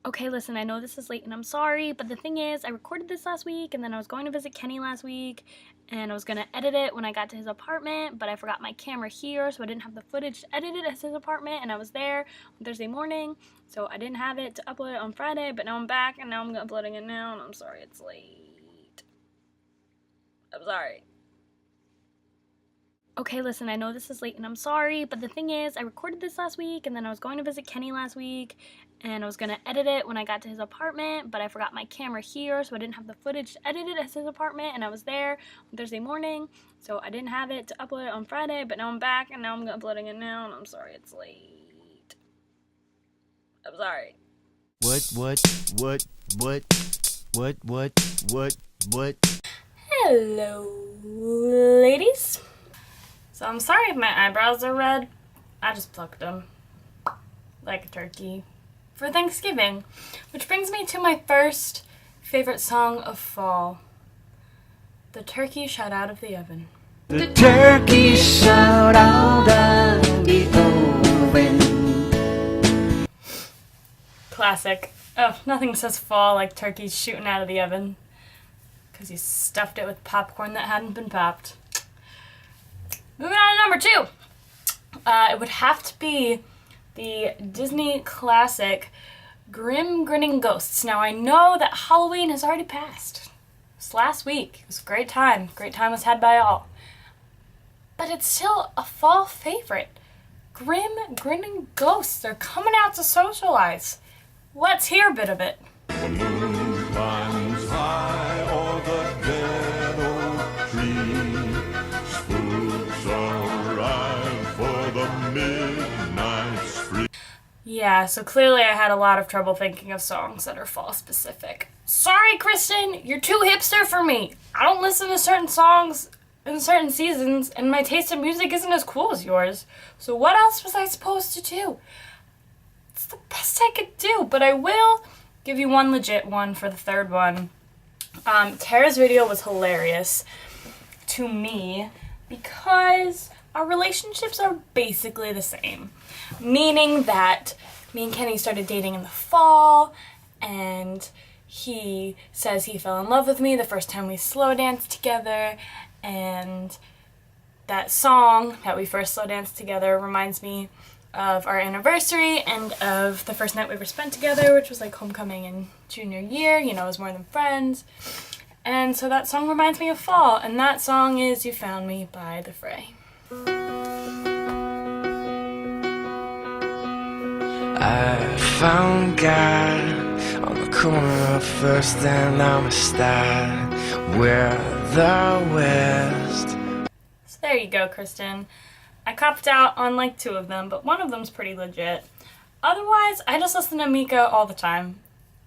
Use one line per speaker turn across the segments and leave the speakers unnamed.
Okay, listen, I know this is late and I'm sorry, but the thing is, I recorded this last week and then I was going to visit Kenny last week and I was gonna edit it when I got to his apartment, but I forgot my camera here, so I didn't have the footage to edit it at his apartment, and I was there on Thursday morning, so I didn't have it to upload it on Friday, but now I'm back and now I'm uploading it now, and I'm sorry it's late. I'm sorry. Okay, listen, I know this is late and I'm sorry, but the thing is, I recorded this last week and then I was going to visit Kenny last week and I was gonna edit it when I got to his apartment, but I forgot my camera here, so I didn't have the footage to edit it at his apartment, and I was there on Thursday morning, so I didn't have it to upload it on Friday, but now I'm back and now I'm uploading it now, and I'm sorry it's late. I'm sorry.
What?
Hello, ladies. So I'm sorry if my eyebrows are red. I just plucked them like a turkey for Thanksgiving, which brings me to my first favorite song of fall. The turkey shot out of the oven.
The turkey shot out of the oven.
Classic. Oh, nothing says fall like turkeys shooting out of the oven, because you stuffed it with popcorn that hadn't been popped. Moving on to number 2. It would have to be the Disney classic Grim Grinning Ghosts. Now I know that Halloween has already passed. It was last week. It was a great time. Great time was had by all. But it's still a fall favorite. Grim Grinning Ghosts. They're coming out to socialize. Let's hear a bit of it.
The moon climbs high o'er the dead oak tree. Spooks arrive for the midnight spree.
Yeah, so clearly I had a lot of trouble thinking of songs that are fall specific. Sorry, Kristin, you're too hipster for me. I don't listen to certain songs in certain seasons, and my taste in music isn't as cool as yours. So what else was I supposed to do? It's the best I could do, but I will give you one legit one for the third one. Tara's video was hilarious to me because our relationships are basically the same. Meaning that me and Kenny started dating in the fall, and he says he fell in love with me the first time we slow danced together, and that song that we first slow danced together reminds me of our anniversary and of the first night we ever spent together, which was like homecoming and junior year, you know, as more than friends. And so that song reminds me of fall, and that song is You Found Me by The Fray.
I found God on the corner of First and Amistad, where the West.
So there you go, Kristin. I copped out on like 2 of them, but one of them's pretty legit. Otherwise, I just listen to Mika all the time.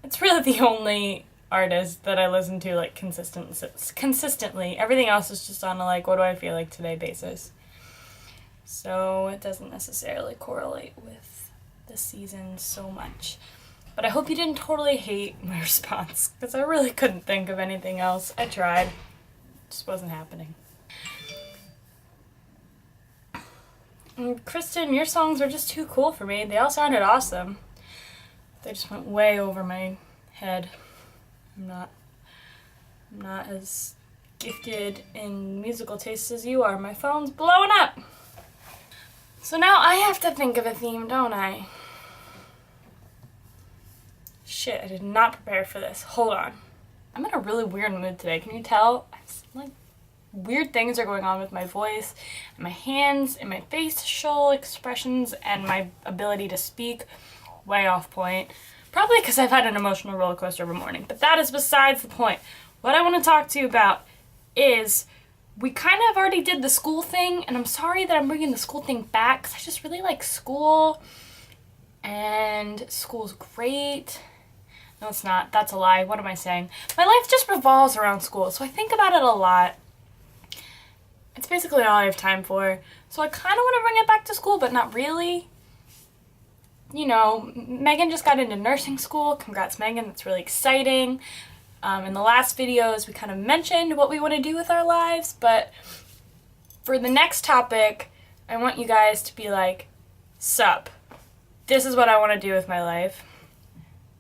It's really the only artist that I listen to like consistently. Everything else is just on a like, what do I feel like today basis. So it doesn't necessarily correlate with the season so much. But I hope you didn't totally hate my response, because I really couldn't think of anything else. I tried. It just wasn't happening. And Kristin, your songs were just too cool for me. They all sounded awesome. They just went way over my head. I'm not as gifted in musical tastes as you are. My phone's blowing up. So now I have to think of a theme, don't I? Shit, I did not prepare for this. Hold on. I'm in a really weird mood today. Can you tell? Like, weird things are going on with my voice, and my hands, and my facial expressions, and my ability to speak. Way off point. Probably because I've had an emotional roller coaster of a morning. But that is besides the point. What I want to talk to you about is, we kind of already did the school thing, and I'm sorry that I'm bringing the school thing back, because I just really like school, and school's great. No, it's not. That's a lie. What am I saying? My life just revolves around school, so I think about it a lot. It's basically all I have time for. So I kind of want to bring it back to school, but not really. You know, Megan just got into nursing school. Congrats, Megan. That's really exciting. In the last videos, we kind of mentioned what we want to do with our lives, but for the next topic, I want you guys to be like, sup, this is what I want to do with my life.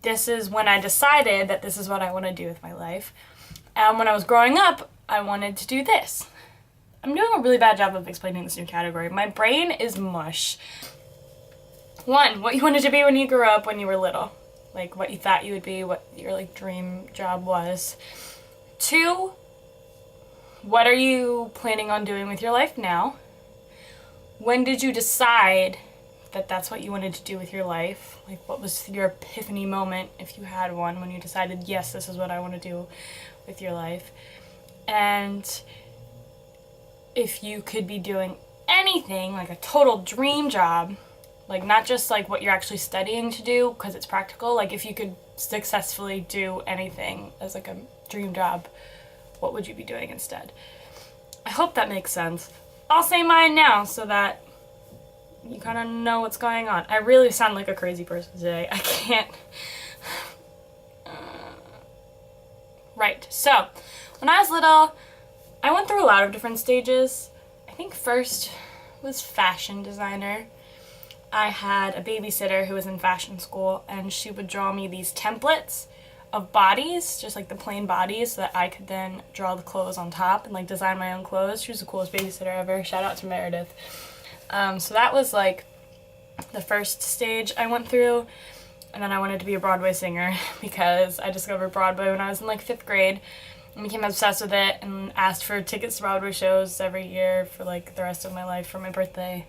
this is when I decided that this is what I want to do with my life. And when I was growing up, I wanted to do this. I'm doing a really bad job of explaining this new category. My brain is mush. 1, what you wanted to be when you grew up, when you were little. Like what you thought you would be, what your like dream job was. 2, what are you planning on doing with your life now? When did you decide that that's what you wanted to do with your life? Like what was your epiphany moment, if you had one, when you decided, yes, this is what I want to do with your life? And if you could be doing anything, like a total dream job, like not just like what you're actually studying to do because it's practical, like if you could successfully do anything as like a dream job, what would you be doing instead? I hope that makes sense. I'll say mine now so that you kind of know what's going on. I really sound like a crazy person today. I can't. Right, so when I was little, I went through a lot of different stages. I think first was fashion designer. I had a babysitter who was in fashion school, and she would draw me these templates of bodies, just like the plain bodies, so that I could then draw the clothes on top and like design my own clothes. She was the coolest babysitter ever. Shout out to Meredith. So that was like the first stage I went through. And then I wanted to be a Broadway singer because I discovered Broadway when I was in like 5th grade and became obsessed with it and asked for tickets to Broadway shows every year for like the rest of my life for my birthday,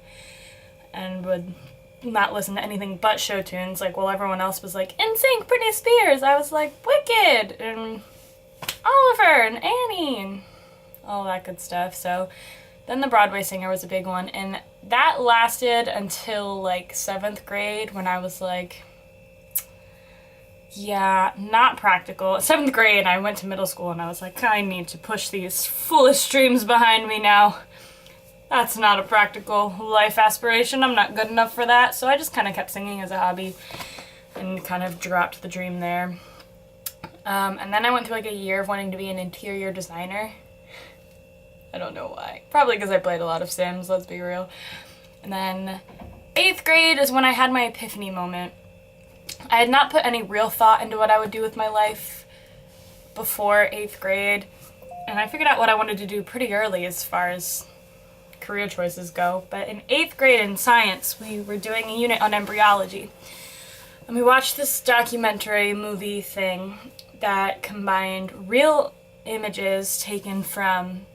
and would not listen to anything but show tunes. Like while everyone else was like NSYNC, Britney Spears, I was like Wicked and Oliver and Annie and all that good stuff. So then the Broadway singer was a big one, and that lasted until like 7th grade when I was like, yeah, not practical. 7th grade, I went to middle school and I was like, I need to push these foolish dreams behind me now. That's not a practical life aspiration. I'm not good enough for that. So I just kind of kept singing as a hobby and kind of dropped the dream there. And then I went through like a year of wanting to be an interior designer. I don't know why. Probably because I played a lot of Sims, let's be real. And then 8th grade is when I had my epiphany moment. I had not put any real thought into what I would do with my life before 8th grade, and I figured out what I wanted to do pretty early as far as career choices go. But in 8th grade in science, we were doing a unit on embryology, and we watched this documentary movie thing that combined real images taken from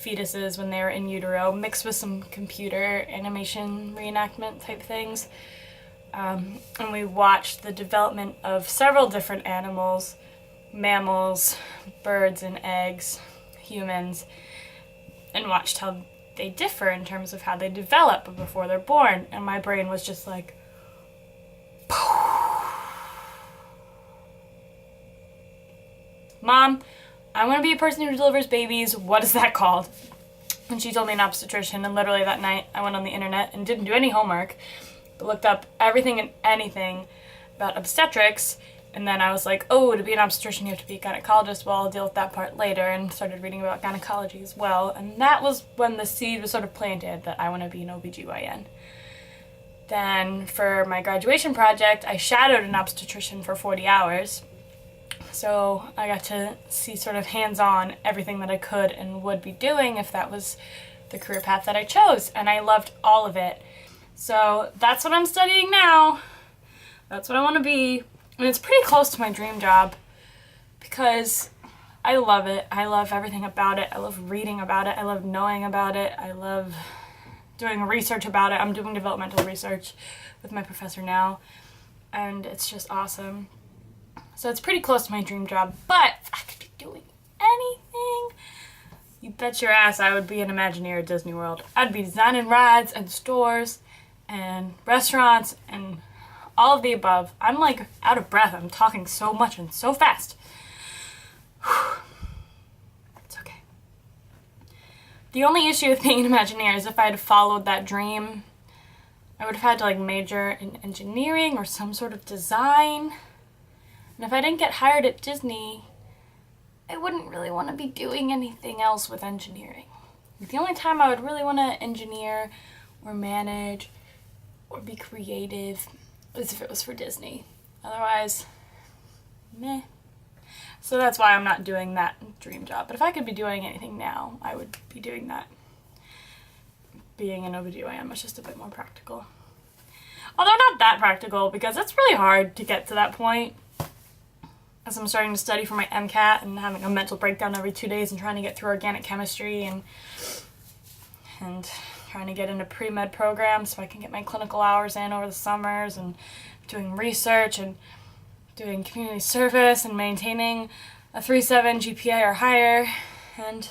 fetuses when they were in utero mixed with some computer animation reenactment type things. And we watched the development of several different animals, mammals, birds and eggs, humans, and watched how they differ in terms of how they develop before they're born. And my brain was just like, Mom, I want to be a person who delivers babies. What is that called? And she told me an obstetrician, and literally that night I went on the internet and didn't do any homework, but looked up everything and anything about obstetrics, and then I was like, oh, to be an obstetrician you have to be a gynecologist. Well, I'll deal with that part later, and started reading about gynecology as well, and that was when the seed was sort of planted that I want to be an OBGYN. Then for my graduation project, I shadowed an obstetrician for 40 hours, so I got to see sort of hands-on everything that I could and would be doing if that was the career path that I chose, and I loved all of it. So that's what I'm studying now. That's what I want to be. And it's pretty close to my dream job because I love it. I love everything about it. I love reading about it. I love knowing about it. I love doing research about it. I'm doing developmental research with my professor now, and it's just awesome. So it's pretty close to my dream job, but if I could be doing anything, you bet your ass I would be an Imagineer at Disney World. I'd be designing rides and stores and restaurants and all of the above. I'm like out of breath. I'm talking so much and so fast. It's okay. The only issue with being an Imagineer is if I had followed that dream, I would have had to like major in engineering or some sort of design. And if I didn't get hired at Disney, I wouldn't really want to be doing anything else with engineering. The only time I would really want to engineer or manage or be creative is if it was for Disney. Otherwise, meh. So that's why I'm not doing that dream job. But if I could be doing anything now, I would be doing that. Being an OBGYN was just a bit more practical. Although not that practical, because it's really hard to get to that point. As I'm starting to study for my MCAT and having a mental breakdown every 2 days and trying to get through organic chemistry and trying to get into pre-med programs so I can get my clinical hours in over the summers, and doing research and doing community service and maintaining a 3.7 GPA or higher, and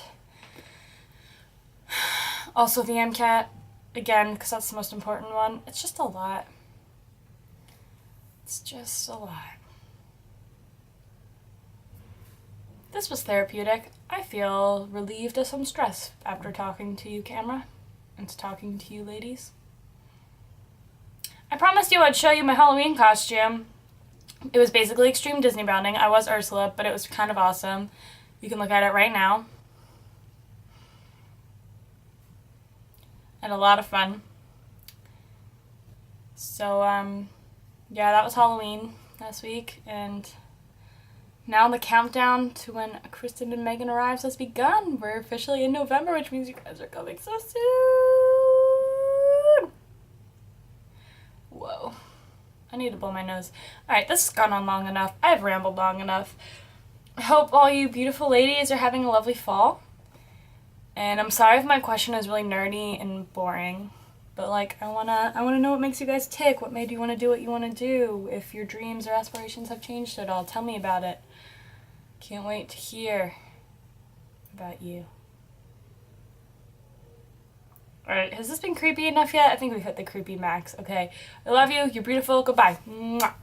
also the MCAT, again, because that's the most important one. It's just a lot. It's just a lot. This was therapeutic. I feel relieved of some stress after talking to you, camera, and talking to you, ladies. I promised you I'd show you my Halloween costume. It was basically extreme Disney bounding. I was Ursula, but it was kind of awesome. You can look at it right now. And a lot of fun. So, yeah, that was Halloween last week, and now the countdown to when Kristin and Megan arrives has begun. We're officially in November, which means you guys are coming so soon. Whoa. I need to blow my nose. Alright, this has gone on long enough. I've rambled long enough. I hope all you beautiful ladies are having a lovely fall. And I'm sorry if my question is really nerdy and boring. But like, I wanna know what makes you guys tick. What made you want to do what you want to do? If your dreams or aspirations have changed at all, tell me about it. Can't wait to hear about you. Alright, has this been creepy enough yet? I think we've hit the creepy max. Okay, I love you. You're beautiful. Goodbye. Mwah.